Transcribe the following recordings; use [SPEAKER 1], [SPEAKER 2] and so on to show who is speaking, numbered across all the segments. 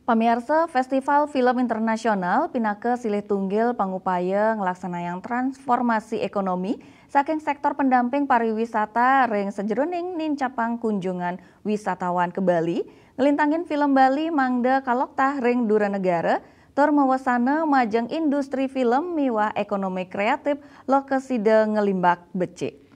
[SPEAKER 1] Pamirsa Festival Film Internasional Pinake silih tunggil pangupaya ngelaksanayang transformasi ekonomi saking sektor pendamping pariwisata ring sejeroning nincapang kunjungan wisatawan ke Bali, ngelintangin film Bali mangda kaloktah ring Duranegara, tur mawasana majeng industri film miwah ekonomi kreatif lokasida ngelimbak becik.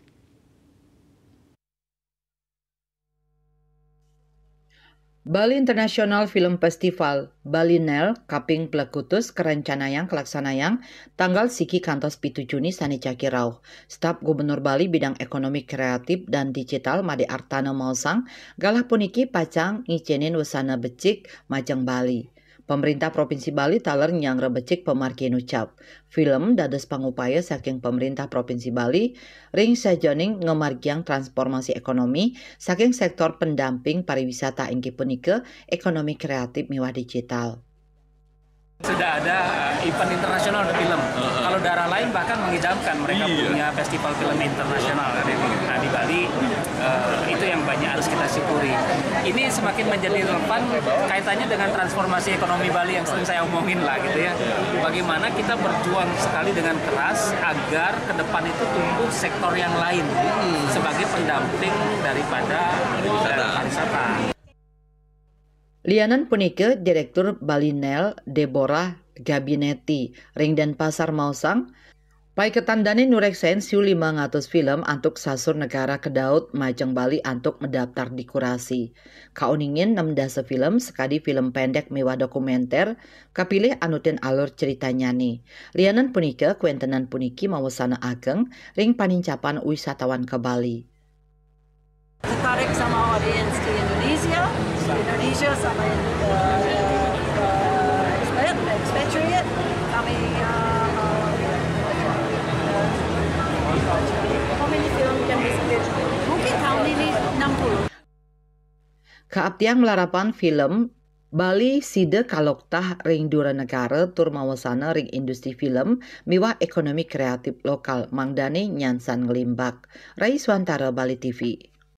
[SPEAKER 2] Bali International Film Festival Balinel kaping plekutus kerencanayang kelaksanayang tanggal siki kantos 7 Juni sani cakirauh. Staf Gubernur Bali bidang ekonomi kreatif dan digital Made Artana Mausang galah puniki pacang ngicinin wesana becik majeng Bali. Pemerintah Provinsi Bali taler nyang rebecik pemarkin ucap. Film dados pangupaya saking pemerintah Provinsi Bali ring sajoning ngemargiang transformasi ekonomi saking sektor pendamping pariwisata inggih punika ekonomi kreatif miwah digital.
[SPEAKER 3] Sudah ada event internasional film. Kalau daerah lain bahkan mengidamkan mereka punya festival film internasional di Bali. Itu yang banyak harus kita syukuri. Ini semakin menjadi relevan kaitannya dengan transformasi ekonomi Bali yang sering saya omongin lah gitu ya. Bagaimana kita berjuang sekali dengan keras agar ke depan itu tumbuh sektor yang lain sebagai pendamping daripada pariwisata.
[SPEAKER 2] Lianan punika Direktur Balinel Deborah Gabinetti ring Denpasar Mausang pai ketandane nureksen siu 500 film antuk sasur negara kedaut majeng Bali antuk mendaftar di kurasi. Kauningin 16 film sekadi film pendek mewah dokumenter kapilih anutin alur cerita nyani. Lianan punika kuentenan puniki mawasana ageng ring panincapan wisatawan ke Bali.
[SPEAKER 4] Tertarik sama audiens di Indonesia sama expatriate kami how many film can we split? Mungkin tahun ini 60.
[SPEAKER 2] Kaaptiang melarapan film Bali Side Kaloktah ring Duranegara tur mawasana ring industri film miwah ekonomi kreatif lokal mangdane nyansan ngelimbak. Rai Swantara Bali TV.